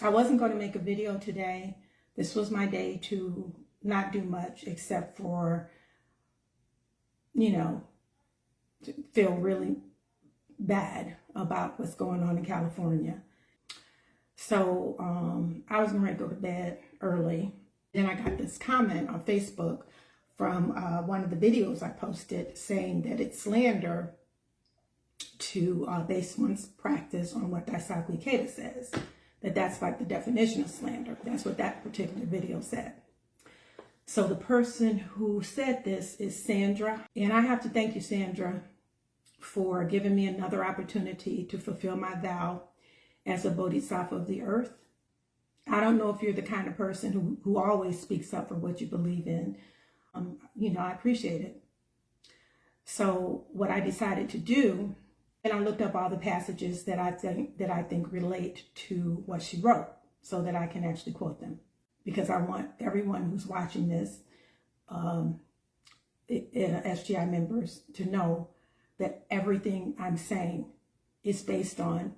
I wasn't going to make a video today. This was my day to not do much except for, to feel really bad about what's going on in California. So I was going to go to bed early. Then I got this comment on Facebook from one of the videos I posted saying that it's slander to base one's practice on what Daisaku Ikeda says. That's like the definition of slander. That's what that particular video said. So the person who said this is Sandra. And I have to thank you, Sandra, for giving me another opportunity to fulfill my vow as a Bodhisattva of the earth. I don't know if you're the kind of person who always speaks up for what you believe in. I appreciate it. So what I decided to do, and I looked up all the passages that I think relate to what she wrote so that I can actually quote them. Because I want everyone who's watching this, SGI members, to know that everything I'm saying is based on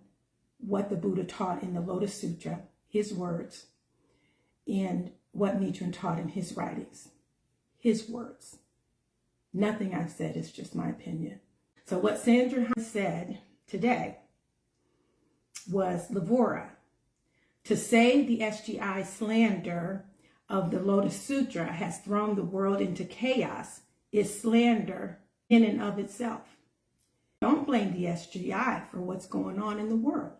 what the Buddha taught in the Lotus Sutra, his words, and what Nichiren taught in his writings, his words. Nothing I've said is just my opinion. So what Sandra said today was Lavora. To say the SGI slander of the Lotus Sutra has thrown the world into chaos is slander in and of itself. Don't blame the SGI for what's going on in the world.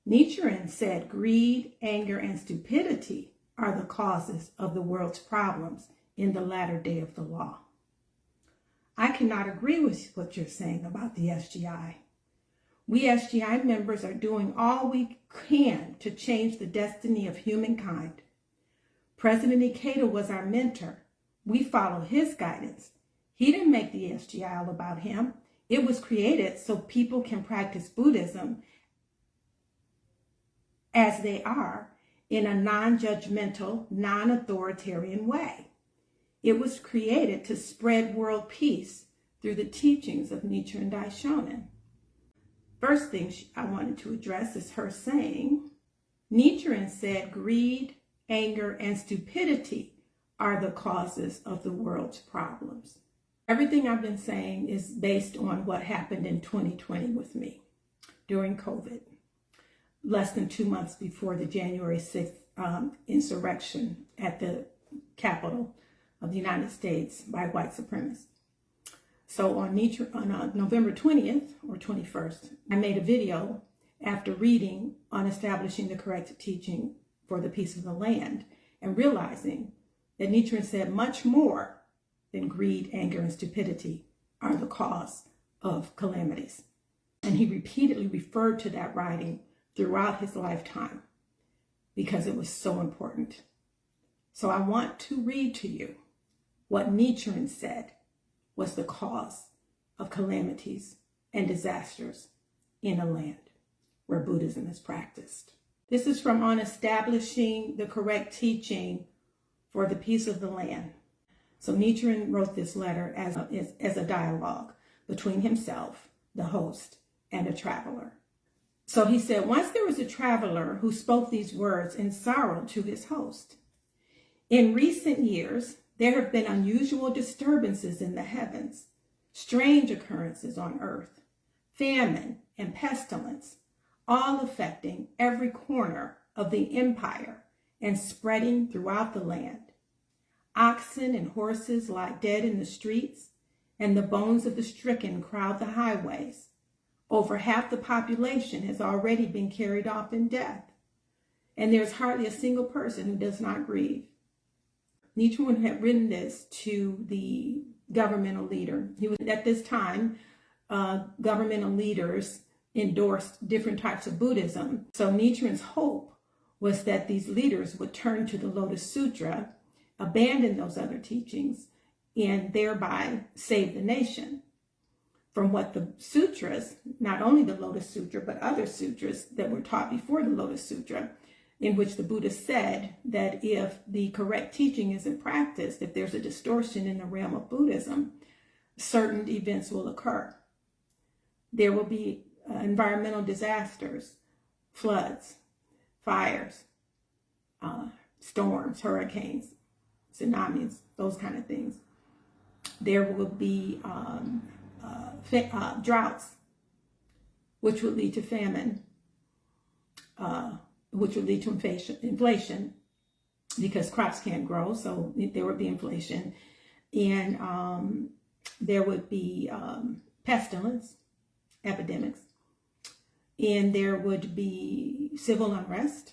Nichiren said greed, anger, and stupidity are the causes of the world's problems in the latter day of the law. I cannot agree with what you're saying about the SGI. We SGI members are doing all we can to change the destiny of humankind. President Ikeda was our mentor. We follow his guidance. He didn't make the SGI all about him. It was created so people can practice Buddhism as they are in a non-judgmental, non-authoritarian way. It was created to spread world peace through the teachings of Nichiren Daishonin. First thing I wanted to address is her saying, Nichiren said greed, anger, and stupidity are the causes of the world's problems. Everything I've been saying is based on what happened in 2020 with me during COVID, less than 2 months before the January 6th insurrection at the Capitol of the United States by white supremacists. So on November 20th or 21st, I made a video after reading on establishing the correct teaching for the peace of the land and realizing that Nichiren said much more than greed, anger, and stupidity are the cause of calamities. And he repeatedly referred to that writing throughout his lifetime because it was so important. So I want to read to you what Nichiren said was the cause of calamities and disasters in a land where Buddhism is practiced. This is from On Establishing the Correct Teaching for the Peace of the Land. So Nichiren wrote this letter as a dialogue between himself, the host, and a traveler. So he said, once there was a traveler who spoke these words in sorrow to his host. In recent years, there have been unusual disturbances in the heavens, strange occurrences on earth, famine and pestilence, all affecting every corner of the empire and spreading throughout the land. Oxen and horses lie dead in the streets, and the bones of the stricken crowd the highways. Over half the population has already been carried off in death, and there's hardly a single person who does not grieve. Nichiren had written this to the governmental leader. He was at this time, governmental leaders endorsed different types of Buddhism. So Nichiren's hope was that these leaders would turn to the Lotus Sutra, abandon those other teachings, and thereby save the nation from what the sutras, not only the Lotus Sutra, but other sutras that were taught before the Lotus Sutra, in which the Buddha said that if the correct teaching isn't practiced, if there's a distortion in the realm of Buddhism, certain events will occur. There will be environmental disasters, floods, fires, storms, hurricanes, tsunamis, those kind of things. There will be droughts, which would lead to famine, which would lead to inflation because crops can't grow, so there would be inflation. And there would be pestilence, epidemics, and there would be civil unrest,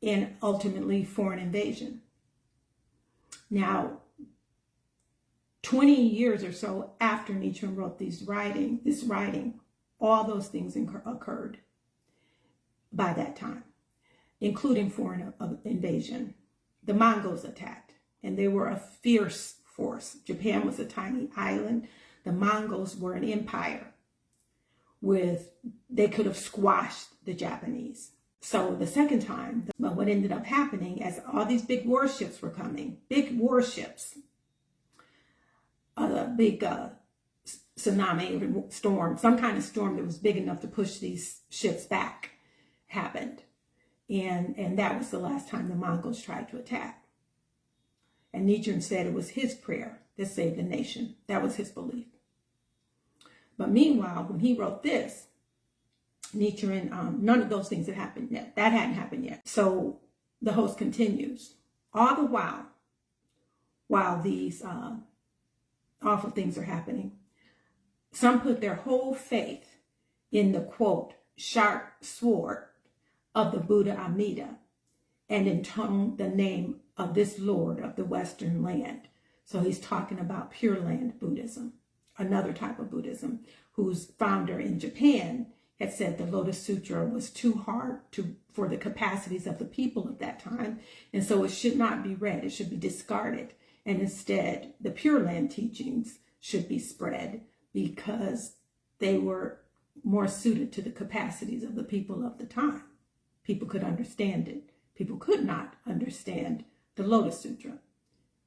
and ultimately foreign invasion. Now, 20 years or so after Nichiren wrote this writing, all those things occurred by that time, including foreign invasion. The Mongols attacked, and they were a fierce force. Japan was a tiny island. The Mongols were an empire they could have squashed the Japanese. So the second time, what ended up happening as all these big warships were coming, big warships, a big tsunami storm, some kind of storm that was big enough to push these ships back happened. And that was the last time the Mongols tried to attack. And Nichiren said it was his prayer that saved the nation. That was his belief. But meanwhile, when he wrote this, Nichiren, none of those things had happened yet. That hadn't happened yet. So the host continues. All the while these awful things are happening, some put their whole faith in the, quote, sharp sword of the Buddha Amida and intone the name of this Lord of the Western land. So he's talking about Pure Land Buddhism, another type of Buddhism, whose founder in Japan had said the Lotus Sutra was too hard for the capacities of the people of that time, and so it should not be read, it should be discarded, and instead the Pure Land teachings should be spread because they were more suited to the capacities of the people of the time. People could understand it. People could not understand the Lotus Sutra,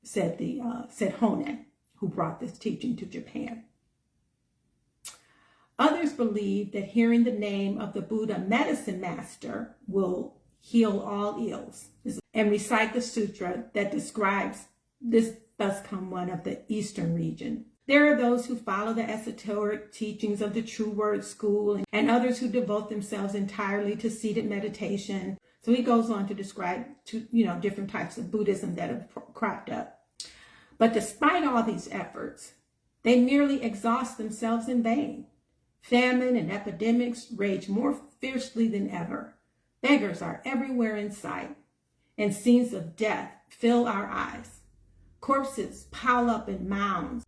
said Honen, who brought this teaching to Japan. Others believe that hearing the name of the Buddha medicine master will heal all ills, and recite the sutra that describes this thus come one of the Eastern region. There are those who follow the esoteric teachings of the True Word School, and others who devote themselves entirely to seated meditation. So he goes on to describe different types of Buddhism that have cropped up. But despite all these efforts, they merely exhaust themselves in vain. Famine and epidemics rage more fiercely than ever. Beggars are everywhere in sight, and scenes of death fill our eyes. Corpses pile up in mounds.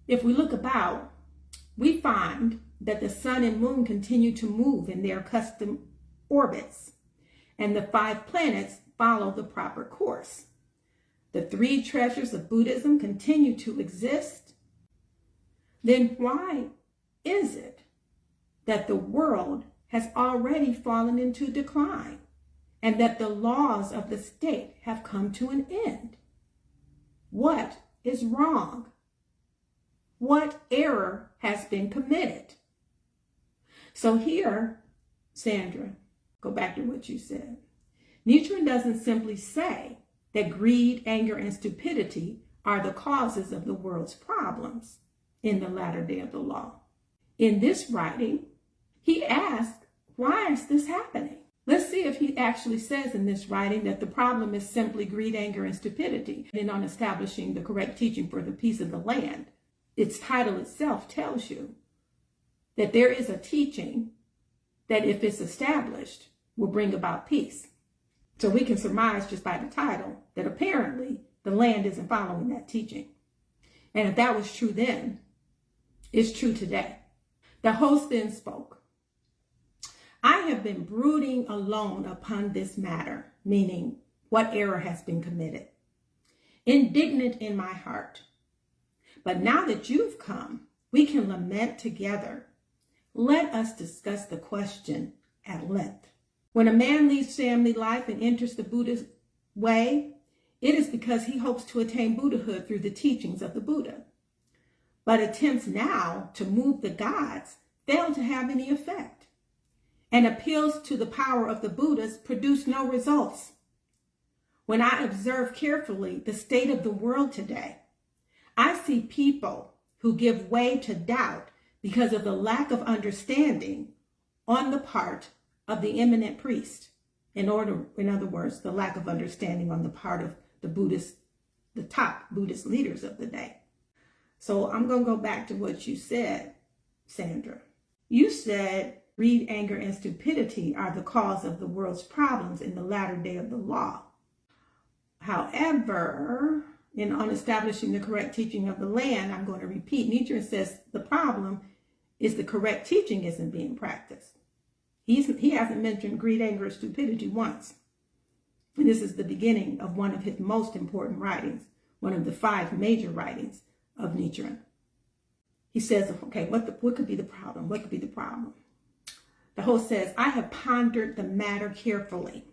If we look about, we find that the sun and moon continue to move in their accustomed orbits, and the 5 planets follow the proper course. The 3 treasures of Buddhism continue to exist. Then why is it that the world has already fallen into decline and that the laws of the state have come to an end? What is wrong? What error has been committed? So here, Sandra, go back to what you said. Nichiren doesn't simply say that greed, anger, and stupidity are the causes of the world's problems in the latter day of the law. In this writing, he asks, why is this happening? Let's see if he actually says in this writing that the problem is simply greed, anger, and stupidity, and on establishing the correct teaching for the peace of the land. Its title itself tells you that there is a teaching that, if it's established, will bring about peace. So we can surmise just by the title that apparently the land isn't following that teaching. And if that was true then, it's true today. The host then spoke. I have been brooding alone upon this matter, meaning what error has been committed, indignant in my heart. But now that you've come, we can lament together. Let us discuss the question at length. When a man leaves family life and enters the Buddhist way, it is because he hopes to attain Buddhahood through the teachings of the Buddha. But attempts now to move the gods fail to have any effect. and appeals to the power of the Buddhas produce no results. When I observe carefully the state of the world today, I see people who give way to doubt because of the lack of understanding on the part of the eminent priest. In other words, the lack of understanding on the part of the top Buddhist leaders of the day. So I'm going to go back to what you said, Sandra. You said greed, anger, and stupidity are the cause of the world's problems in the latter day of the law. However, on establishing the correct teaching of the land, I'm going to repeat, Nichiren says the problem is the correct teaching isn't being practiced. He hasn't mentioned greed, anger, or stupidity once. And this is the beginning of one of his most important writings, one of the 5 major writings of Nichiren. He says, okay, what could be the problem? What could be the problem? The host says, I have pondered the matter carefully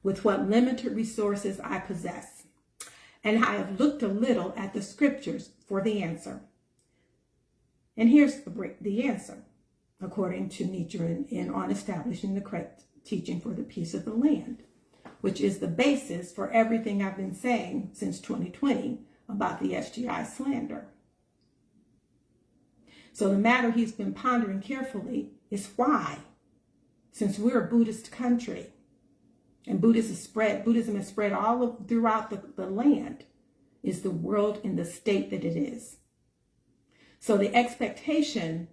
with what limited resources I possess, and I have looked a little at the scriptures for the answer. And here's the answer, according to Nichiren, on establishing the correct teaching for the peace of the land, which is the basis for everything I've been saying since 2020 about the SGI slander. So the matter he's been pondering carefully is why, since we're a Buddhist country, and Buddhism has spread throughout the land, is the world in the state that it is. So the expectation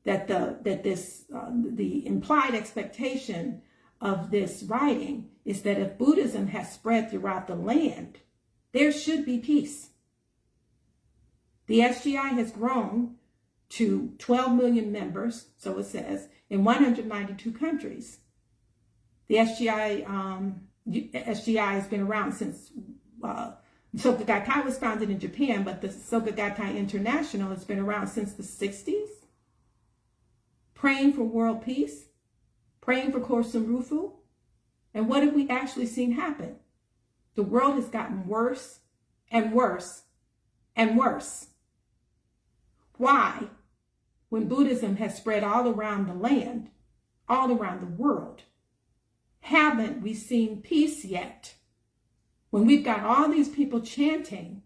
that the implied expectation of this writing is that if Buddhism has spread throughout the land, there should be peace. The SGI has grown to 12 million members, so it says, in 192 countries. The SGI has been around since Soka Gakkai was founded in Japan, but the Soka Gakkai International has been around since the 60s. Praying for world peace, praying for Kosen Rufu. And what have we actually seen happen? The world has gotten worse and worse and worse. Why? When Buddhism has spread all around the land, all around the world, haven't we seen peace yet? When we've got all these people chanting,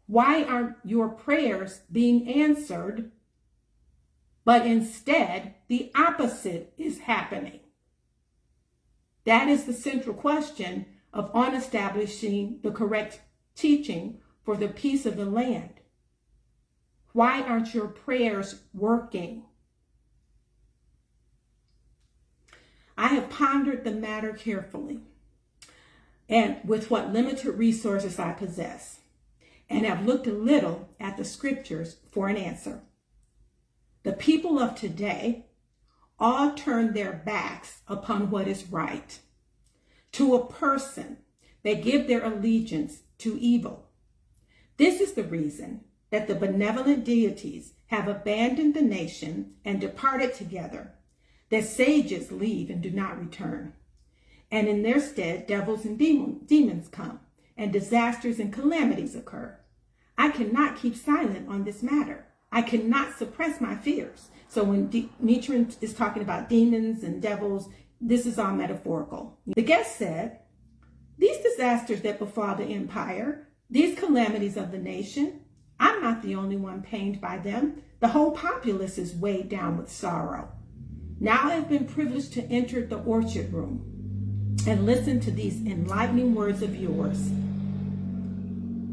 why aren't your prayers being answered? But instead, the opposite is happening. That is the central question on establishing the correct teaching for the peace of the land. Why aren't your prayers working? I have pondered the matter carefully and with what limited resources I possess, and have looked a little at the scriptures for an answer. The people of today all turn their backs upon what is right. To a person, they give their allegiance to evil. This is the reason that the benevolent deities have abandoned the nation and departed together, that sages leave and do not return. And in their stead, devils and demons come, and disasters and calamities occur. I cannot keep silent on this matter. I cannot suppress my fears. So when Nichiren is talking about demons and devils, this is all metaphorical. The guest said, these disasters that befall the empire, these calamities of the nation, I'm not the only one pained by them. The whole populace is weighed down with sorrow. Now I have been privileged to enter the orchard room and listen to these enlightening words of yours.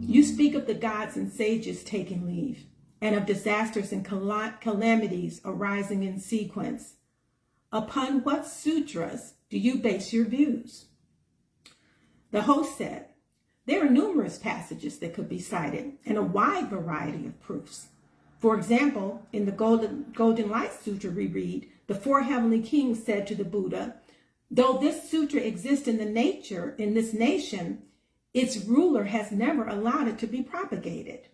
You speak of the gods and sages taking leave, and of disasters and calamities arising in sequence. Upon what sutras do you base your views? The host said, there are numerous passages that could be cited and a wide variety of proofs. For example, in the Golden Light Sutra we read, the 4 heavenly kings said to the Buddha, though this sutra exists in this nation, its ruler has never allowed it to be propagated.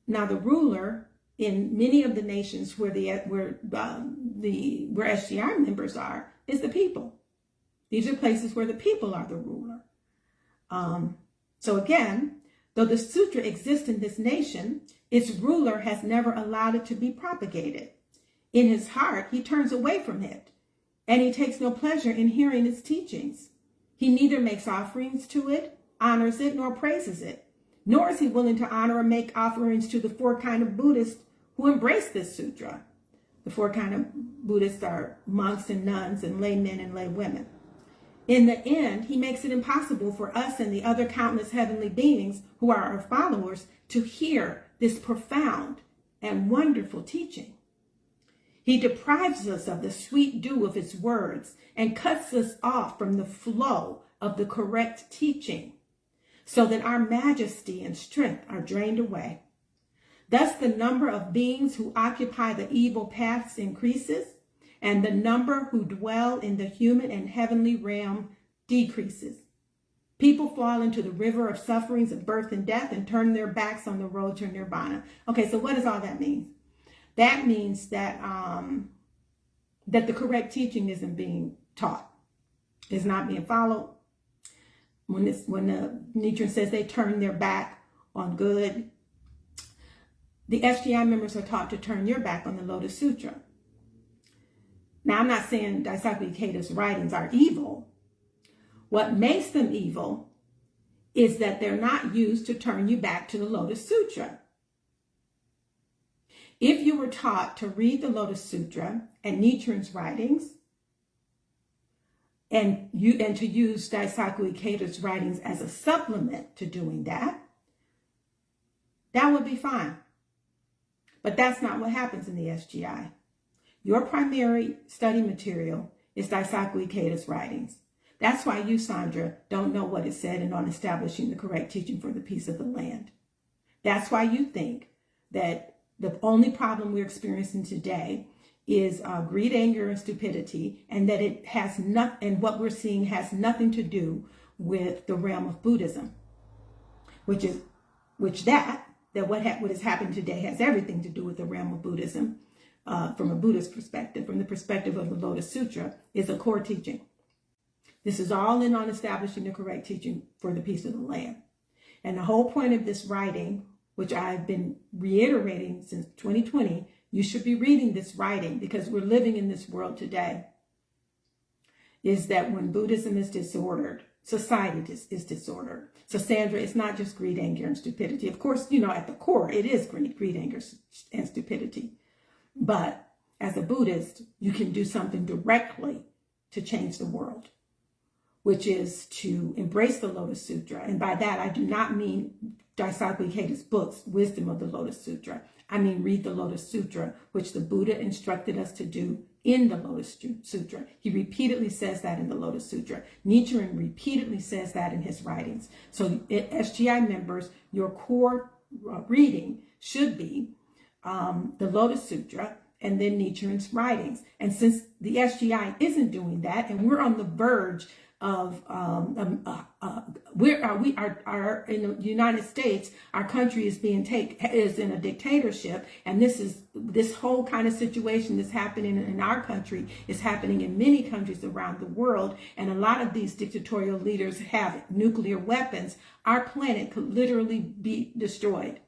Now the ruler in many of the nations where SGI members are is the people. These are places where the people are the ruler. So again, though the sutra exists in this nation, its ruler has never allowed it to be propagated. In his heart, he turns away from it. and he takes no pleasure in hearing its teachings. He neither makes offerings to it, honors it, nor praises it, nor is he willing to honor or make offerings to the four kinds of Buddhists who embrace this sutra. The four kinds of Buddhists are monks and nuns and laymen and laywomen. In the end, he makes it impossible for us and the other countless heavenly beings who are our followers to hear this profound and wonderful teaching. He deprives us of the sweet dew of his words and cuts us off from the flow of the correct teaching, so that our majesty and strength are drained away. Thus, the number of beings who occupy the evil paths increases, and the number who dwell in the human and heavenly realm decreases. People fall into the river of sufferings of birth and death and turn their backs on the road to nirvana. Okay, so what does all that mean? That means that that the correct teaching isn't being taught. It's not being followed. When Nichiren says they turn their back on good, the SGI members are taught to turn your back on the Lotus Sutra. Now, I'm not saying Daisaku Ikeda's writings are evil. What makes them evil is that they're not used to turn you back to the Lotus Sutra. If you were taught to read the Lotus Sutra and Nichiren's writings, and to use Daisaku Ikeda's writings as a supplement to doing that, that would be fine. But that's not what happens in the SGI. Your primary study material is Daisaku Ikeda's writings. That's why you, Sandra, don't know what it said in on establishing the correct teaching for the peace of the land. That's why you think that the only problem we're experiencing today is greed, anger, and stupidity, and that it has not, and what we're seeing has nothing to do with the realm of Buddhism, what has happened today has everything to do with the realm of Buddhism. From a Buddhist perspective, from the perspective of the Lotus Sutra, is a core teaching. This is all in on establishing the correct teaching for the peace of the land. And the whole point of this writing, which I've been reiterating since 2020, you should be reading this writing because we're living in this world today, is that when Buddhism is disordered, society is disordered. So Sandra, it's not just greed, anger, and stupidity. Of course, at the core, it is greed, anger, and stupidity. But as a Buddhist, you can do something directly to change the world, which is to embrace the Lotus Sutra. And by that, I do not mean Daisaku Ikeda's books, Wisdom of the Lotus Sutra. I mean, read the Lotus Sutra, which the Buddha instructed us to do in the Lotus Sutra. He repeatedly says that in the Lotus Sutra. Nichiren repeatedly says that in his writings. So SGI members, your core reading should be the Lotus Sutra and then Nichiren's writings. And since the SGI isn't doing that, and we're on the verge of in the United States, our country is is in a dictatorship, and this whole kind of situation that's happening in our country is happening in many countries around the world, and a lot of these dictatorial leaders have nuclear weapons. Our planet could literally be destroyed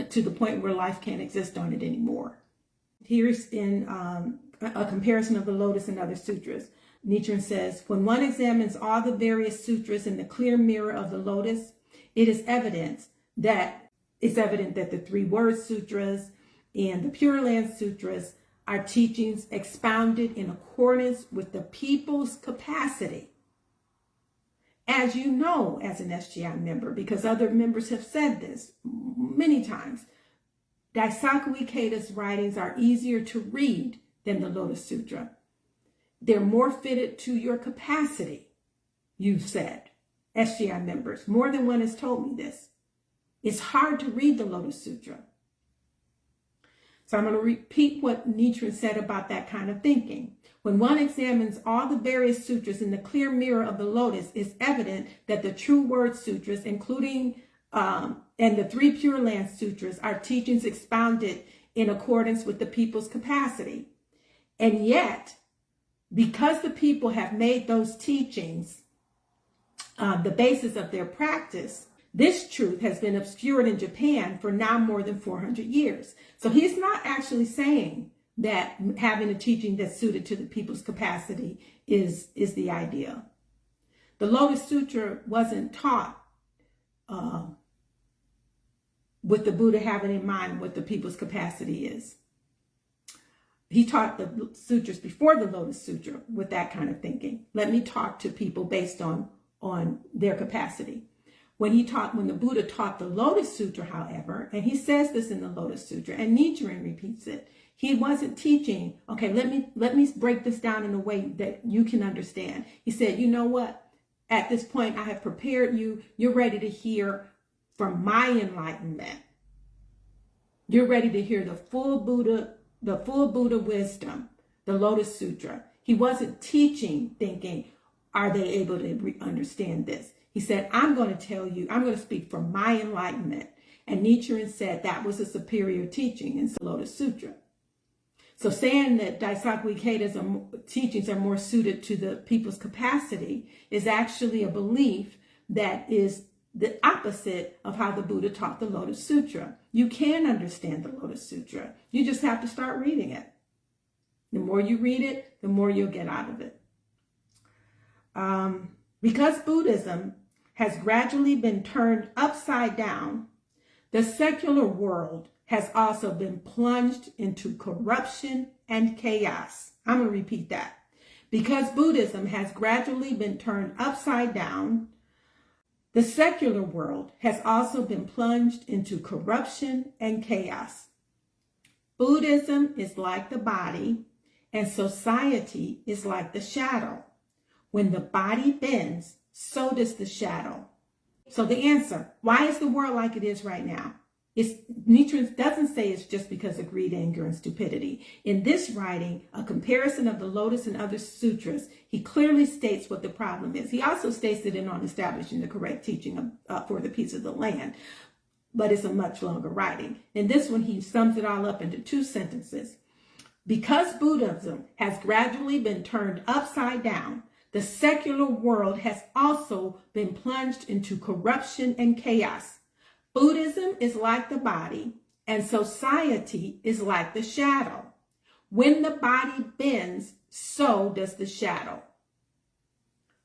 to the point where life can't exist on it anymore. Here's in a comparison of the Lotus and other sutras. Nichiren says, when one examines all the various sutras in the clear mirror of the Lotus, it is evident that the 3 Word Sutras and the Pure Land Sutras are teachings expounded in accordance with the people's capacity. As you know, as an SGI member, because other members have said this many times, Daisaku Ikeda's writings are easier to read than the Lotus Sutra. They're more fitted to your capacity, you've said, SGI members. More than one has told me this. It's hard to read the Lotus Sutra. So I'm going to repeat what Nichiren said about that kind of thinking. When one examines all the various sutras in the clear mirror of the Lotus, it's evident that the true Word Sutras, including and the 3 Pure Land Sutras, are teachings expounded in accordance with the people's capacity. And yet, because the people have made those teachings the basis of their practice, this truth has been obscured in Japan for now more than 400 years. So he's not actually saying that having a teaching that's suited to the people's capacity is the ideal. The Lotus Sutra wasn't taught with the Buddha having in mind what the people's capacity is. He taught the sutras before the Lotus Sutra with that kind of thinking. Let me talk to people based on their capacity. When the Buddha taught the Lotus Sutra, however, and he says this in the Lotus Sutra, and Nichiren repeats it, he wasn't teaching, okay, let me break this down in a way that you can understand. He said, you know what? At this point, I have prepared you. You're ready to hear from my enlightenment. You're ready to hear the full Buddha wisdom, the Lotus Sutra. He wasn't teaching, thinking, are they able to understand this? He said, I'm going to tell you, I'm going to speak from my enlightenment. And Nichiren said that was a superior teaching in the Lotus Sutra. So saying that Daisaku Ikeda's teachings are more suited to the people's capacity is actually a belief that is the opposite of how the Buddha taught the Lotus Sutra. You can understand the Lotus Sutra. You just have to start reading it. The more you read it, the more you'll get out of it. Because Buddhism has gradually been turned upside down, the secular world has also been plunged into corruption and chaos. I'm going to repeat that. Because Buddhism has gradually been turned upside down, the secular world has also been plunged into corruption and chaos. Buddhism is like the body, and society is like the shadow. When the body bends, so does the shadow. So the answer, why is the world like it is right now? Nichiren doesn't say it's just because of greed, anger, and stupidity. In this writing, a comparison of the Lotus and other sutras, he clearly states what the problem is. He also states it on establishing the correct teaching for the peace of the land, but it's a much longer writing. In this one, he sums it all up into 2 sentences. Because Buddhism has gradually been turned upside down, the secular world has also been plunged into corruption and chaos. Buddhism is like the body, and society is like the shadow. When the body bends, so does the shadow.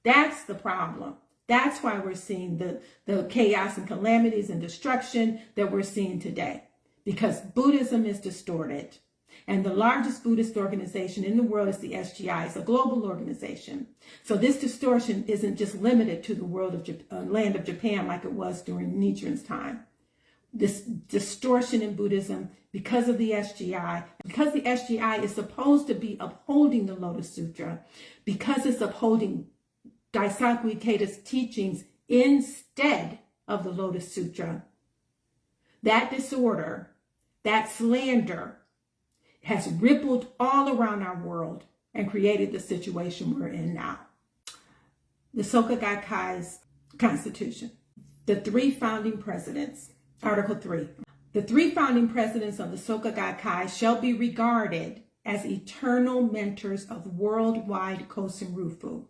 That's the problem. That's why we're seeing the chaos and calamities and destruction that we're seeing today, because Buddhism is distorted. And the largest Buddhist organization in the world is the SGI. It's a global organization. So this distortion isn't just limited to the world of land of Japan like it was during Nichiren's time. This distortion in Buddhism, because of the SGI, because the SGI is supposed to be upholding the Lotus Sutra, because it's upholding Daisaku Ikeda's teachings instead of the Lotus Sutra, that disorder, that slander, has rippled all around our world and created the situation we're in now. The Soka Gakkai's Constitution. The 3 founding presidents. Article 3. The 3 founding presidents of the Soka Gakkai shall be regarded as eternal mentors of worldwide Kosen Rufu.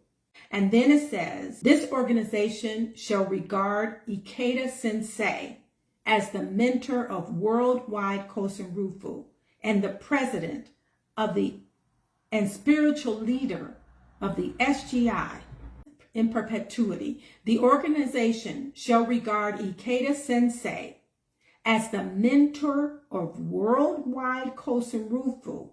And then it says, this organization shall regard Ikeda Sensei as the mentor of worldwide Kosen Rufu, and the president of and spiritual leader of the SGI in perpetuity. The organization shall regard Ikeda Sensei as the mentor of worldwide Kosen Rufu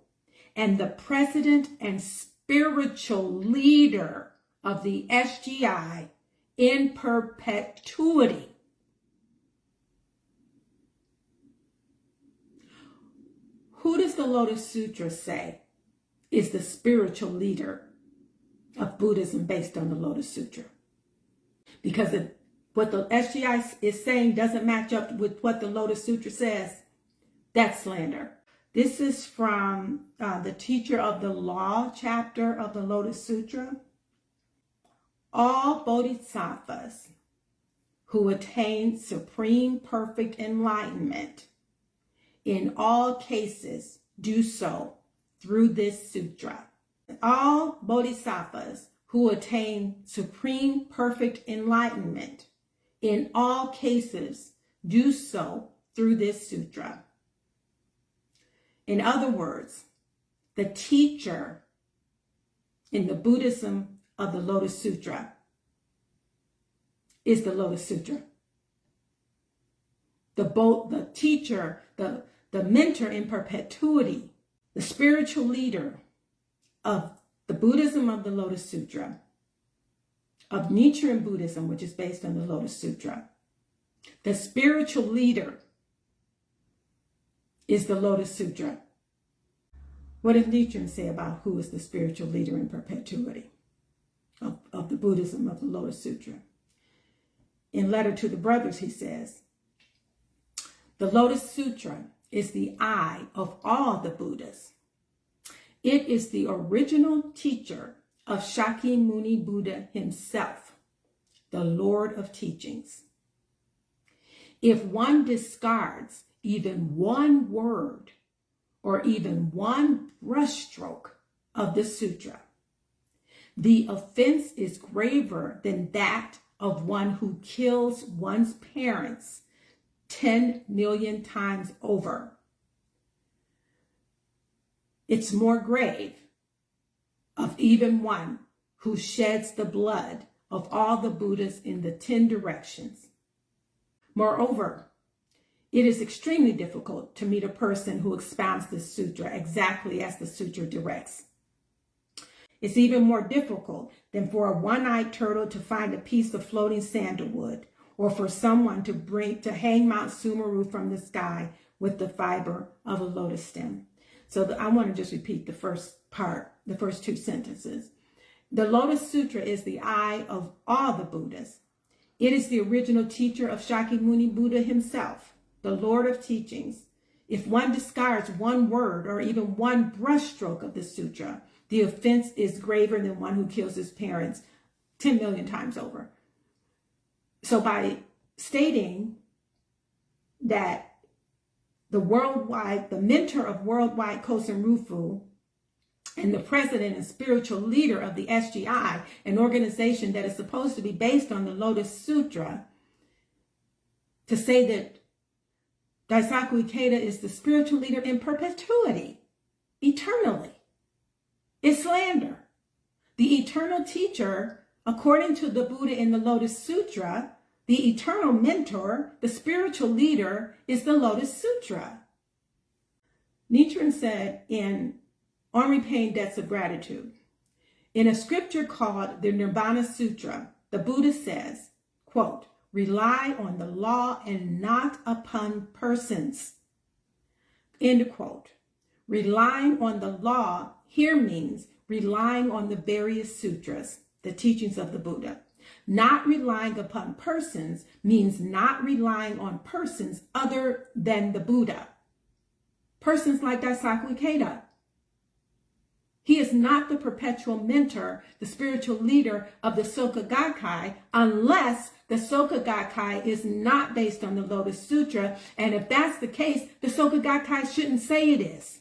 and the president and spiritual leader of the SGI in perpetuity. Who does the Lotus Sutra say is the spiritual leader of Buddhism based on the Lotus Sutra? Because what the SGI is saying doesn't match up with what the Lotus Sutra says, that's slander. This is from the Teacher of the Law chapter of the Lotus Sutra. All bodhisattvas who attain supreme perfect enlightenment in all cases do so through this sutra. All bodhisattvas who attain supreme perfect enlightenment in all cases do so through this sutra. In other words, the teacher in the Buddhism of the Lotus Sutra is the Lotus Sutra. The teacher, the mentor in perpetuity, the spiritual leader of the Buddhism of the Lotus Sutra, of Nichiren Buddhism, which is based on the Lotus Sutra. The spiritual leader is the Lotus Sutra. What does Nichiren say about who is the spiritual leader in perpetuity of the Buddhism of the Lotus Sutra? In Letter to the Brothers, he says, the Lotus Sutra is the eye of all the Buddhas. It is the original teacher of Shakyamuni Buddha himself, the Lord of teachings. If one discards even one word or even one brushstroke of the sutra, the offense is graver than that of one who kills one's parents 10 million times over. It's more grave of even one who sheds the blood of all the Buddhas in the 10 directions. Moreover, it is extremely difficult to meet a person who expounds this sutra exactly as the sutra directs. It's even more difficult than for a one-eyed turtle to find a piece of floating sandalwood, or for someone to hang Mount Sumeru from the sky with the fiber of a lotus stem. So I want to just repeat the first part, the first two sentences. The Lotus Sutra is the eye of all the Buddhas. It is the original teacher of Shakyamuni Buddha himself, the Lord of teachings. If one discards one word or even one brushstroke of the sutra, the offense is graver than one who kills his parents 10 million times over. So by stating that the mentor of worldwide Kosen Rufu and the president and spiritual leader of the SGI, an organization that is supposed to be based on the Lotus Sutra, to say that Daisaku Ikeda is the spiritual leader in perpetuity, eternally, is slander. The eternal teacher, according to the Buddha in the Lotus Sutra, the eternal mentor, the spiritual leader, is the Lotus Sutra. Nichiren said on Repaying Debts of Gratitude, in a scripture called the Nirvana Sutra, the Buddha says, quote, rely on the law and not upon persons, end quote. Relying on the law here means relying on the various sutras, the teachings of the Buddha. Not relying upon persons means not relying on persons other than the Buddha. Persons like Daisaku Ikeda. He is not the perpetual mentor, the spiritual leader of the Soka Gakkai, unless the Soka Gakkai is not based on the Lotus Sutra. And if that's the case, the Soka Gakkai shouldn't say it is.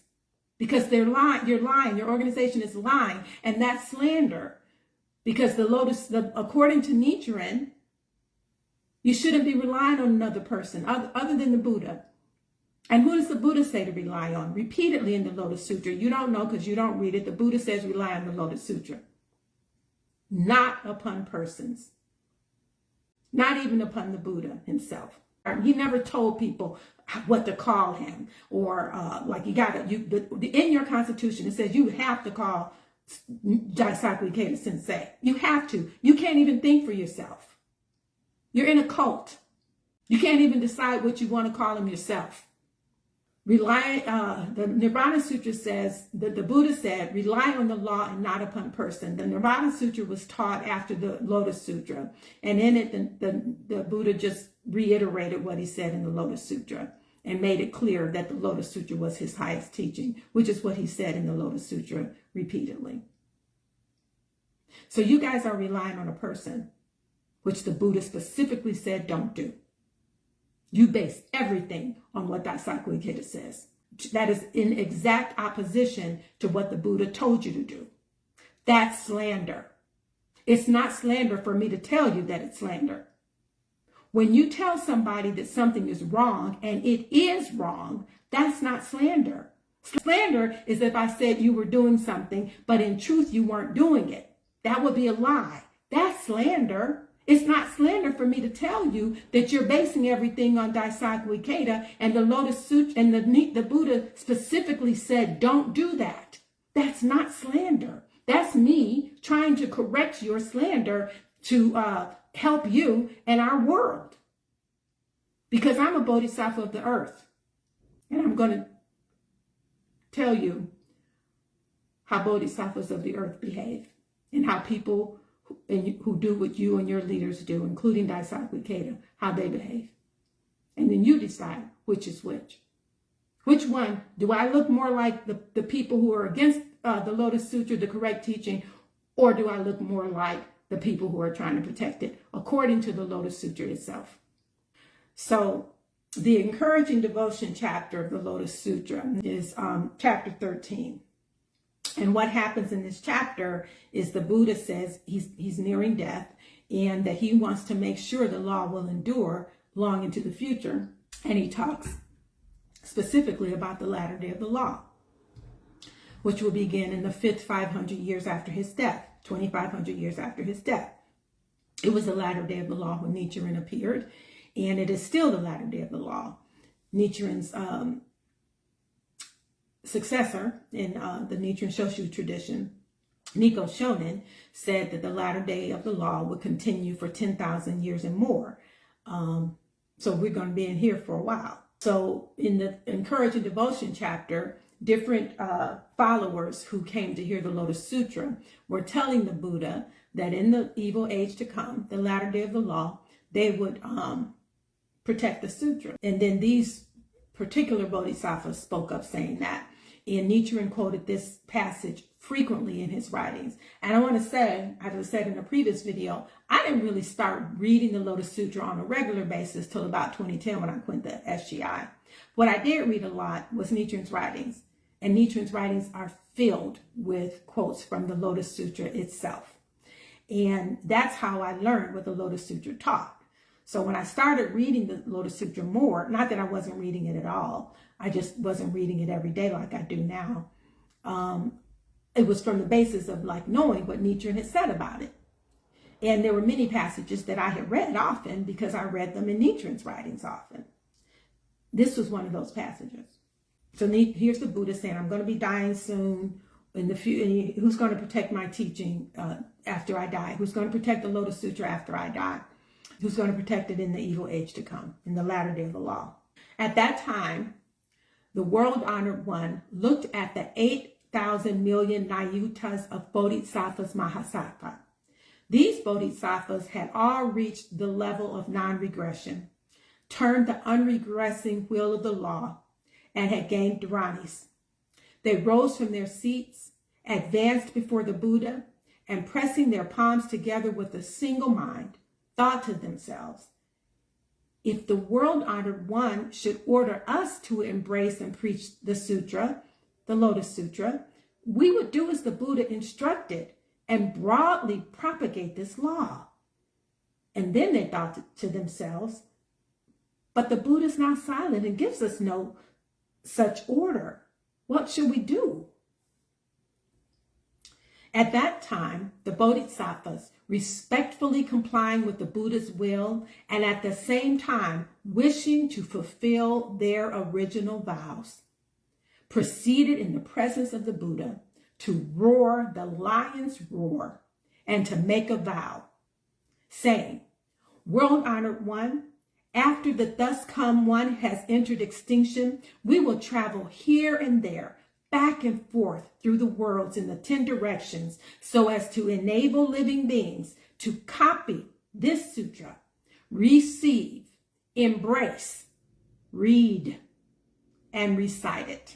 Because they're lying, you're lying, your organization is lying, and that's slander. Because according to Nichiren, you shouldn't be relying on another person other than the Buddha. And who does the Buddha say to rely on? Repeatedly in the Lotus Sutra. You don't know because you don't read it. The Buddha says rely on the Lotus Sutra. Not upon persons. Not even upon the Buddha himself. He never told people what to call him, or in your constitution it says you have to call Daisaku Ikeda Sensei. You have to. You can't even think for yourself. You're in a cult. You can't even decide what you want to call him yourself. The Nirvana Sutra says that the Buddha said, rely on the law and not upon person. The Nirvana Sutra was taught after the Lotus Sutra. And in it, the Buddha just reiterated what he said in the Lotus Sutra and made it clear that the Lotus Sutra was his highest teaching, which is what he said in the Lotus Sutra repeatedly. So you guys are relying on a person, which the Buddha specifically said don't do. You base everything on what Daisaku Ikeda says. That is in exact opposition to what the Buddha told you to do. That's slander. It's not slander for me to tell you that it's slander. When you tell somebody that something is wrong and it is wrong, that's not slander. Slander is if I said you were doing something, but in truth you weren't doing it. That would be a lie. That's slander. It's not slander for me to tell you that you're basing everything on Daisaku Ikeda and the Lotus Sutra, and the Buddha specifically said, don't do that. That's not slander. That's me trying to correct your slander to help you and our world. Because I'm a bodhisattva of the earth. And I'm going to tell you how bodhisattvas of the earth behave and how people who do what you and your leaders do, including Daisaku Ikeda, how they behave. And then you decide which is which. Which one? Do I look more like the people who are against the Lotus Sutra, the correct teaching, or do I look more like the people who are trying to protect it according to the Lotus Sutra itself? So the encouraging devotion chapter of the Lotus Sutra is chapter 13. And what happens in this chapter is the Buddha says he's nearing death and that he wants to make sure the law will endure long into the future. And he talks specifically about the latter day of the law, which will begin in the 5th 500 years after his death, 2,500 years after his death. It was the latter day of the law when Nichiren appeared, and it is still the latter day of the law. Nichiren's successor in the Nichiren Shoshu tradition, Nikko Shonin, said that the latter day of the law would continue for 10,000 years and more. So we're going to be in here for a while. So in the encouraging devotion chapter, different followers who came to hear the Lotus Sutra were telling the Buddha that in the evil age to come, the latter day of the law, they would protect the sutra. And then these particular bodhisattvas spoke up saying that. And Nichiren quoted this passage frequently in his writings. And I want to say, as I said in a previous video, I didn't really start reading the Lotus Sutra on a regular basis till about 2010 when I quit the SGI. What I did read a lot was Nichiren's writings. And Nichiren's writings are filled with quotes from the Lotus Sutra itself. And that's how I learned what the Lotus Sutra taught. So when I started reading the Lotus Sutra more, not that I wasn't reading it at all, I just wasn't reading it every day like I do now. It was from the basis of like knowing what Nichiren had said about it. And there were many passages that I had read often because I read them in Nichiren's writings often. This was one of those passages. So here's the Buddha saying, I'm going to be dying soon. In the future, who's going to protect my teaching after I die? Who's going to protect the Lotus Sutra after I die? Who's going to protect it in the evil age to come, in the latter day of the law? At that time, the world-honored one looked at the 8,000 million Nayutas of Bodhisattvas Mahasattva. These Bodhisattvas had all reached the level of non-regression, turned the unregressing wheel of the law, and had gained dharanis. They rose from their seats, advanced before the Buddha, and pressing their palms together with a single mind, thought to themselves, if the world-honored one should order us to embrace and preach the sutra, the Lotus Sutra, we would do as the Buddha instructed and broadly propagate this law. And then they thought to themselves, but the Buddha's now silent and gives us no such order. What should we do? At that time, the Bodhisattvas, respectfully complying with the Buddha's will and at the same time wishing to fulfill their original vows, proceeded in the presence of the Buddha to roar the lion's roar and to make a vow, saying, world-honored one, after the thus come one has entered extinction, we will travel here and there, back and forth through the worlds in the 10 directions so as to enable living beings to copy this sutra, receive, embrace, read, and recite it.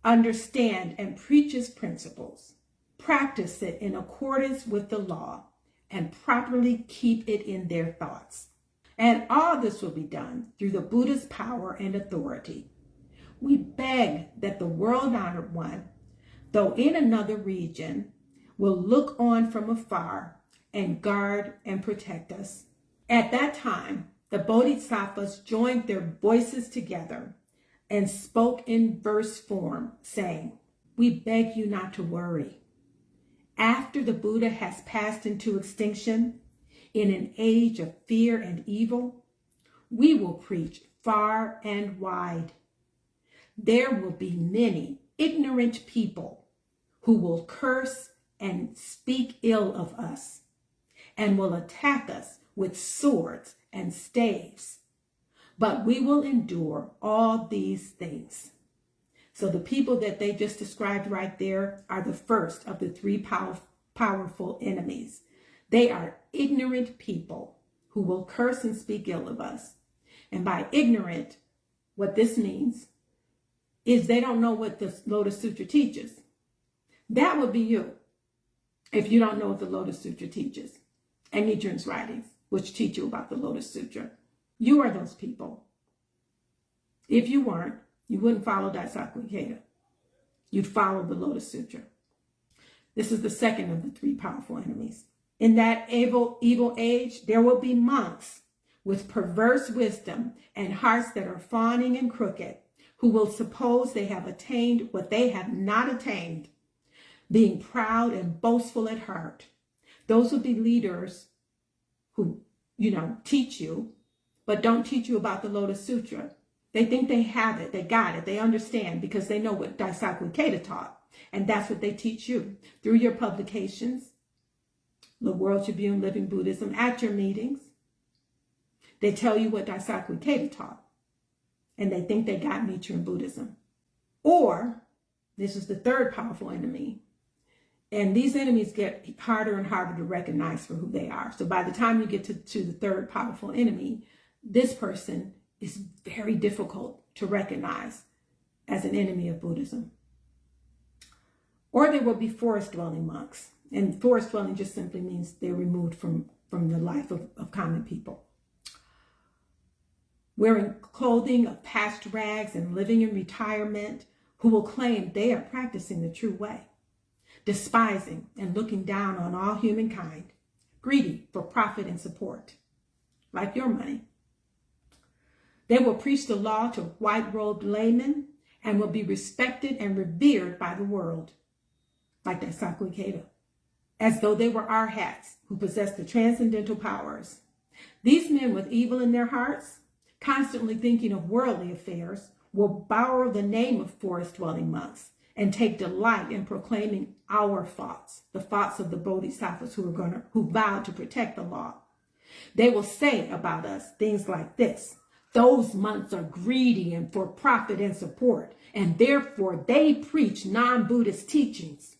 Understand and preach its principles, practice it in accordance with the law, and properly keep it in their thoughts. And all this will be done through the Buddha's power and authority. We beg that the world-honored one, though in another region, will look on from afar and guard and protect us. At that time, the Bodhisattvas joined their voices together, and spoke in verse form, saying, "We beg you not to worry. After the Buddha has passed into extinction, in an age of fear and evil, we will preach far and wide. There will be many ignorant people who will curse and speak ill of us, and will attack us with swords and staves. But we will endure all these things." So the people that they just described right there are the first of the three powerful enemies. They are ignorant people who will curse and speak ill of us. And by ignorant, what this means is they don't know what the Lotus Sutra teaches. That would be you if you don't know what the Lotus Sutra teaches and Nichiren's writings, which teach you about the Lotus Sutra. You are those people. If you weren't, you wouldn't follow Daisaku Ikeda. You'd follow the Lotus Sutra. This is the second of the three powerful enemies. In that evil age, there will be monks with perverse wisdom and hearts that are fawning and crooked, who will suppose they have attained what they have not attained, being proud and boastful at heart. Those will be leaders who, teach you, but don't teach you about the Lotus Sutra. They think they have it, they got it, they understand because they know what Daisaku Ikeda taught. And that's what they teach you through your publications, the World Tribune, Living Buddhism, at your meetings. They tell you what Daisaku Ikeda taught. And they think they got Nichiren Buddhism. Or, this is the third powerful enemy. And these enemies get harder and harder to recognize for who they are. So by the time you get to the third powerful enemy, this person is very difficult to recognize as an enemy of Buddhism. Or there will be forest-dwelling monks. And forest-dwelling just simply means they're removed from the life of common people. Wearing clothing of patched rags and living in retirement, who will claim they are practicing the true way, despising and looking down on all humankind, greedy for profit and support, like your money. They will preach the law to white-robed laymen and will be respected and revered by the world, like Daisaku Ikeda, as though they were arhats who possessed the transcendental powers. These men with evil in their hearts, constantly thinking of worldly affairs, will borrow the name of forest-dwelling monks and take delight in proclaiming our thoughts, the thoughts of the Bodhisattvas who vowed to protect the law. They will say about us things like this: "Those monks are greedy and for profit and support, and therefore they preach non-Buddhist teachings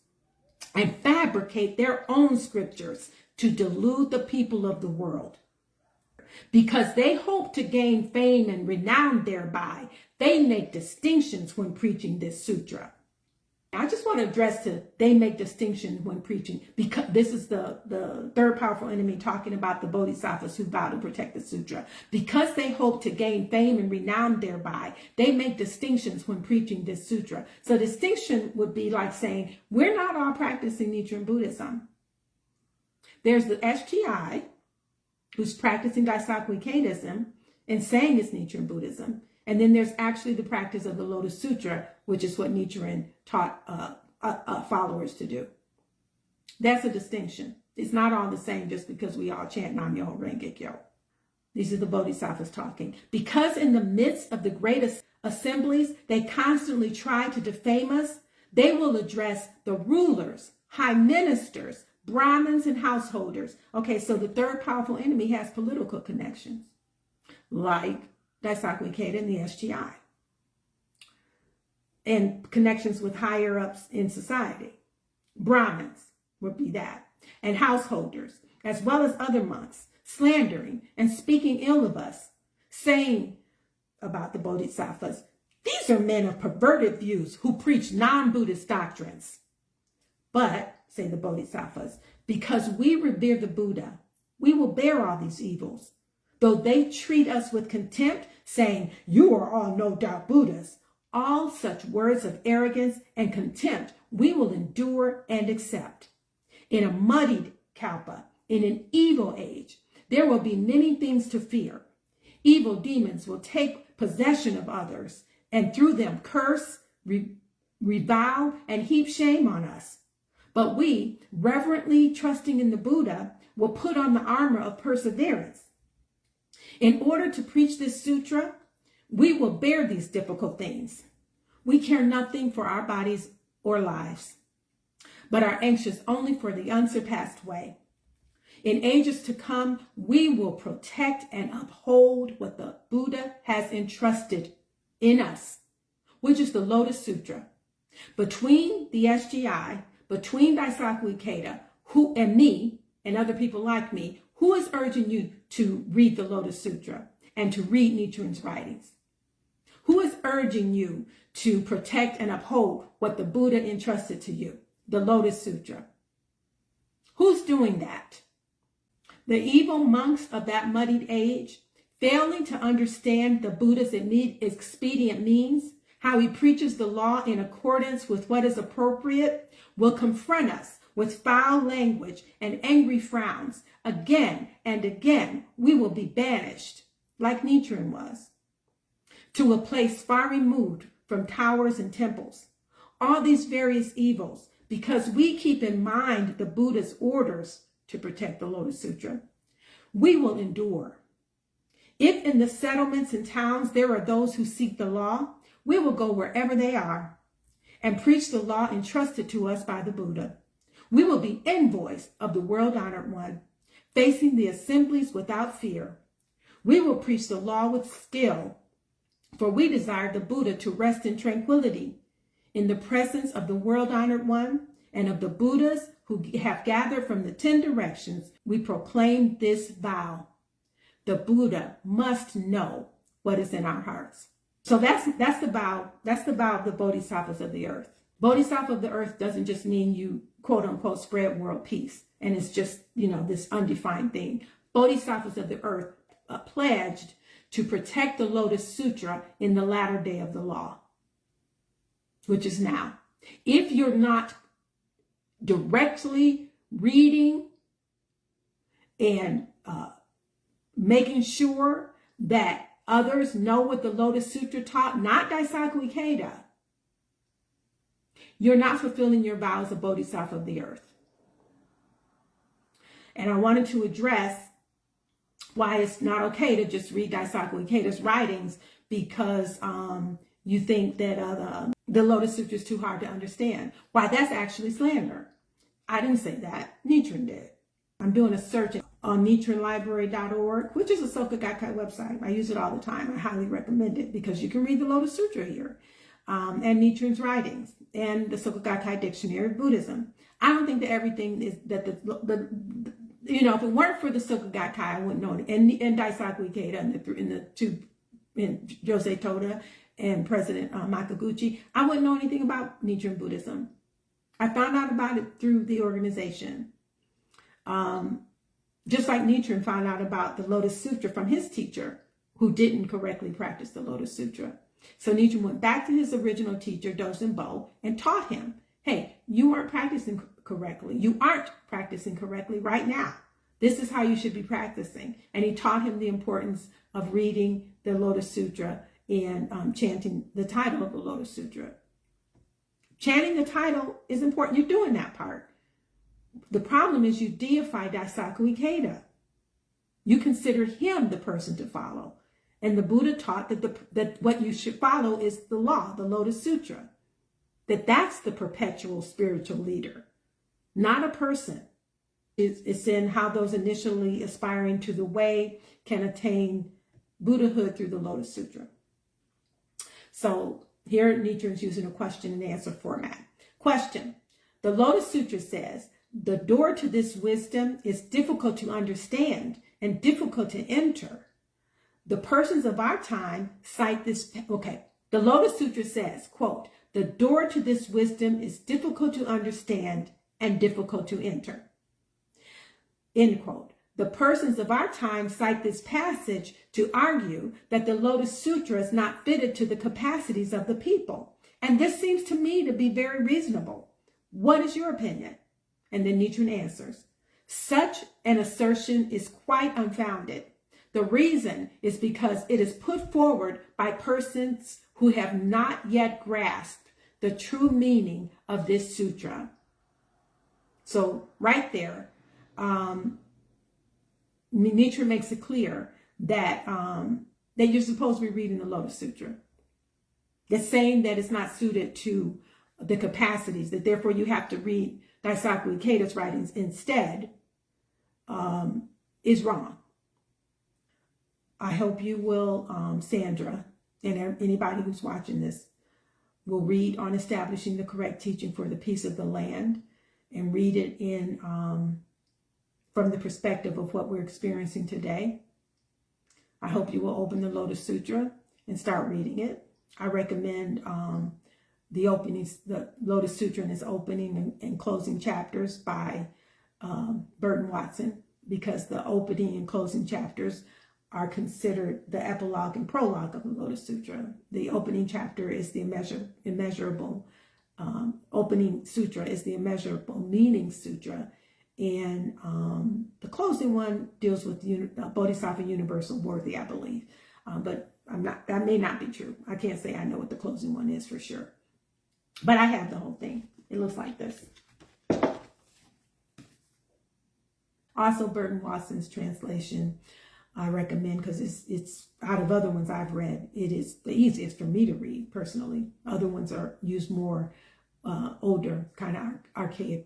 and fabricate their own scriptures to delude the people of the world. Because they hope to gain fame and renown thereby, they make distinctions when preaching this sutra." I just want to address they make distinctions when preaching, because this is the third powerful enemy talking about the Bodhisattvas who vow to protect the sutra. Because they hope to gain fame and renown thereby, they make distinctions when preaching this sutra. So distinction would be like saying, we're not all practicing Nichiren Buddhism. There's the SGI, who's practicing Daisaku Ikedism and saying it's Nichiren Buddhism. And then there's actually the practice of the Lotus Sutra, which is what Nichiren taught followers to do. That's a distinction. It's not all the same just because we all chant Nam-myoho Renge-kyo. These are the Bodhisattvas talking. Because in the midst of the greatest assemblies, they constantly try to defame us, they will address the rulers, high ministers, Brahmins, and householders. Okay, so the third powerful enemy has political connections, like Daisaku Ikeda and the SGI, and connections with higher ups in society. Brahmins would be that, and householders, as well as other monks, slandering and speaking ill of us, saying about the Bodhisattvas, "These are men of perverted views who preach non-Buddhist doctrines." But, say the Bodhisattvas, because we revere the Buddha, we will bear all these evils. Though they treat us with contempt, saying, "You are all no doubt Buddhists," all such words of arrogance and contempt we will endure and accept. In a muddied kalpa, in an evil age, there will be many things to fear. Evil demons will take possession of others. and through them curse, revile, and heap shame on us. But we, reverently trusting in the Buddha, will put on the armor of perseverance. In order to preach this sutra, we will bear these difficult things. We care nothing for our bodies or lives, but are anxious only for the unsurpassed way. In ages to come, we will protect and uphold what the Buddha has entrusted in us, which is the Lotus Sutra. Between the SGI, between Daisaku Ikeda, who and me, and other people like me, who is urging you to read the Lotus Sutra and to read Nichiren's writings? Who is urging you to protect and uphold what the Buddha entrusted to you, the Lotus Sutra? Who's doing that? The evil monks of that muddied age, failing to understand the Buddha's expedient means, how he preaches the law in accordance with what is appropriate, will confront us with foul language and angry frowns. Again and again, we will be banished, like Nichiren was, to a place far removed from towers and temples. All these various evils, because we keep in mind the Buddha's orders to protect the Lotus Sutra, we will endure. If in the settlements and towns there are those who seek the law, we will go wherever they are and preach the law entrusted to us by the Buddha. We will be envoys of the world-honored one, facing the assemblies without fear. We will preach the law with skill, for we desire the Buddha to rest in tranquility in the presence of the world-honored one and of the Buddhas who have gathered from the 10 directions. We proclaim this vow. The Buddha must know what is in our hearts. So that's the vow. That's the vow of the Bodhisattvas of the earth. Bodhisattva of the earth doesn't just mean you, quote unquote, spread world peace. And it's just, this undefined thing. Bodhisattvas of the earth pledged to protect the Lotus Sutra in the latter day of the law, which is now. If you're not directly reading and making sure that others know what the Lotus Sutra taught, not Daisaku Ikeda, you're not fulfilling your vows of Bodhisattva of the earth. And I wanted to address why it's not okay to just read Daisaku Ikeda's writings because you think that the Lotus Sutra is too hard to understand. Why, that's actually slander. I didn't say that. Nichiren did. I'm doing a search on NichirenLibrary.org, which is a Soka Gakkai website. I use it all the time. I highly recommend it because you can read the Lotus Sutra here and Nichiren's writings and the Soka Gakkai Dictionary of Buddhism. I don't think that everything is that if it weren't for the Soka Gakkai, I wouldn't know it. And Daisaku Ikeda and Jose Toda and President Makaguchi, I wouldn't know anything about Nichiren Buddhism. I found out about it through the organization. Just like Nichiren found out about the Lotus Sutra from his teacher, who didn't correctly practice the Lotus Sutra. So Nichiren went back to his original teacher, Dosenbo, and taught him, hey, you weren't practicing correctly. You aren't practicing correctly right now. This is how you should be practicing. And he taught him the importance of reading the Lotus Sutra and chanting the title of the Lotus Sutra. Chanting the title is important. You're doing that part. The problem is you deify Daisaku Ikeda. You consider him the person to follow. And the Buddha taught that what you should follow is the law, the Lotus Sutra. That's the perpetual spiritual leader, not a person. It's in how those initially aspiring to the way can attain Buddhahood through the Lotus Sutra. So here Nichiren's using a question and answer format. Question. The Lotus Sutra says, the door to this wisdom is difficult to understand and difficult to enter. The persons of our time cite this. Okay. The Lotus Sutra says, quote, the door to this wisdom is difficult to understand and difficult to enter. End quote. The persons of our time cite this passage to argue that the Lotus Sutra is not fitted to the capacities of the people. And this seems to me to be very reasonable. What is your opinion? And then Nichiren answers, such an assertion is quite unfounded. The reason is because it is put forward by persons who have not yet grasped the true meaning of this sutra. So right there, Nichiren makes it clear that that you're supposed to be reading the Lotus Sutra. That's saying that it's not suited to the capacities, that therefore you have to read Daisaku Ikeda's writings instead, is wrong. I hope you will, Sandra, and anybody who's watching this, will read on establishing the correct teaching for the peace of the land, and read it in from the perspective of what we're experiencing today. I hope you will open the Lotus Sutra and start reading it. I recommend the Lotus Sutra in its opening and closing chapters by Burton Watson, because the opening and closing chapters are considered the epilogue and prologue of the Lotus Sutra. The opening chapter is the immeasurable opening sutra is the immeasurable meaning sutra, and the closing one deals with Bodhisattva universal worthy, I believe, but that may not be true. I can't say I know what the closing one is for sure, but I have the whole thing. It looks like this. Also, Burton Watson's translation I recommend, because it's out of other ones I've read, it is the easiest for me to read personally. Other ones are use more older, kind of archaic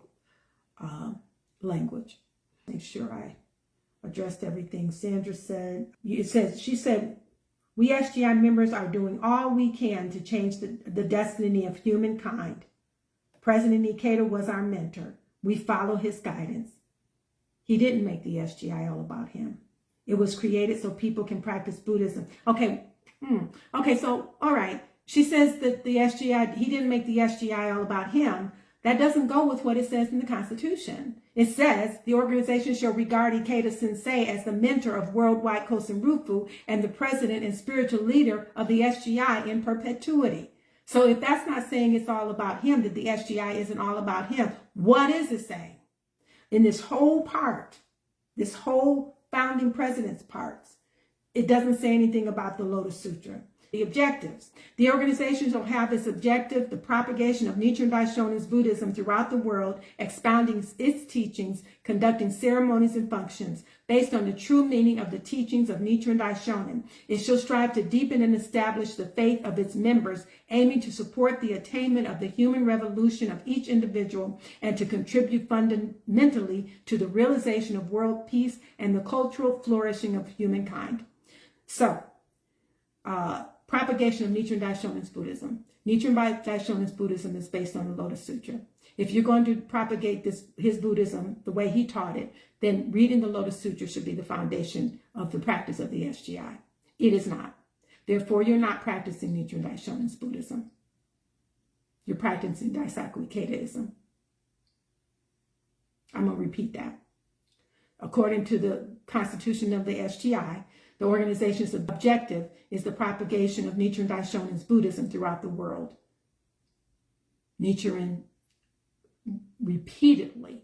language. Make sure I addressed everything Sandra said. She said, we SGI members are doing all we can to change the destiny of humankind. President Ikeda was our mentor. We follow his guidance. He didn't make the SGI all about him. It was created so people can practice Buddhism. Okay. Okay. So, all right. She says that the SGI, he didn't make the SGI all about him. That doesn't go with what it says in the Constitution. It says the organization shall regard Ikeda Sensei as the mentor of worldwide Kosen Rufu and the president and spiritual leader of the SGI in perpetuity. So if that's not saying it's all about him, that the SGI isn't all about him, what is it saying? In this whole part, this whole founding president's parts, it doesn't say anything about the Lotus Sutra. The objectives. The organization shall have as objective the propagation of Nichiren Daishonin's Buddhism throughout the world, expounding its teachings, conducting ceremonies and functions based on the true meaning of the teachings of Nichiren Daishonin. It shall strive to deepen and establish the faith of its members, aiming to support the attainment of the human revolution of each individual and to contribute fundamentally to the realization of world peace and the cultural flourishing of humankind. So, propagation of Nichiren Daishonin's Buddhism. Nichiren Daishonin's Buddhism is based on the Lotus Sutra. If you're going to propagate his Buddhism the way he taught it, then reading the Lotus Sutra should be the foundation of the practice of the SGI. It is not. Therefore, you're not practicing Nichiren Daishonin's Buddhism. You're practicing Daisaku Ikedaism. I'm going to repeat that. According to the Constitution of the SGI, the organization's objective is the propagation of Nichiren Daishonin's Buddhism throughout the world. Nichiren repeatedly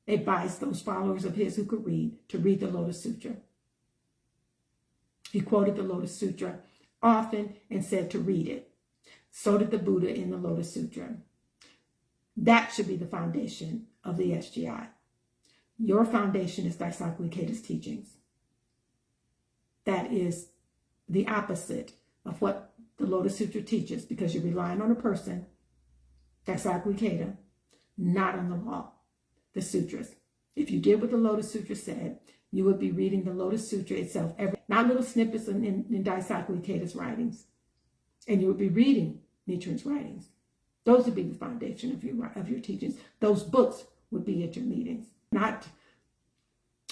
advised those followers of his who could read to read the Lotus Sutra. He quoted the Lotus Sutra often and said to read it. So did the Buddha in the Lotus Sutra. That should be the foundation of the SGI. Your foundation is Daisaku Ikeda's teachings. That is the opposite of what the Lotus Sutra teaches, because you're relying on a person, Daisaku Ikeda, not on the law, the sutras. If you did what the Lotus Sutra said, you would be reading the Lotus Sutra itself, not little snippets in Daisaku Ikeda's writings. And you would be reading Nichiren's writings. Those would be the foundation of your teachings. Those books would be at your meetings, not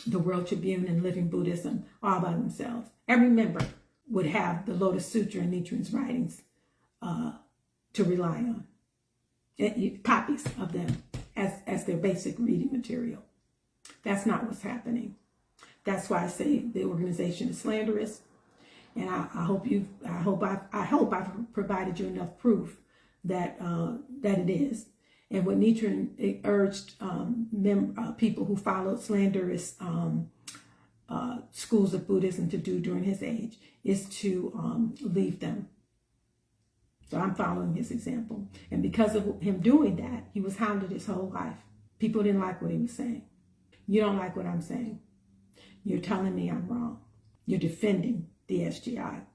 the World Tribune and Living Buddhism all by themselves. Every member would have the Lotus Sutra and Nichiren's writings to rely on. Copies of them as their basic reading material. That's not what's happening. That's why I say the organization is slanderous, and I hope I've provided you enough proof that it is. And what Nichiren urged people who followed slanderous schools of Buddhism to do during his age is to leave them So I'm following his example. And because of him doing that, he was hounded his whole life. People didn't like what he was saying. You don't like what I'm saying. You're telling me I'm wrong. You're defending the SGI.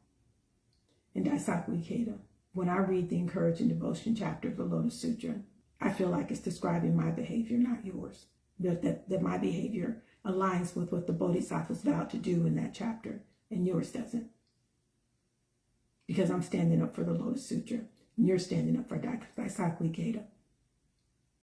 And Daisaku Ikeda, when I read the Encouraging Devotion chapter of the Lotus Sutra, I feel like it's describing my behavior, not yours. That my behavior aligns with what the Bodhisattvas vowed to do in that chapter, and yours doesn't. Because I'm standing up for the Lotus Sutra, and you're standing up for Daisaku Ikeda.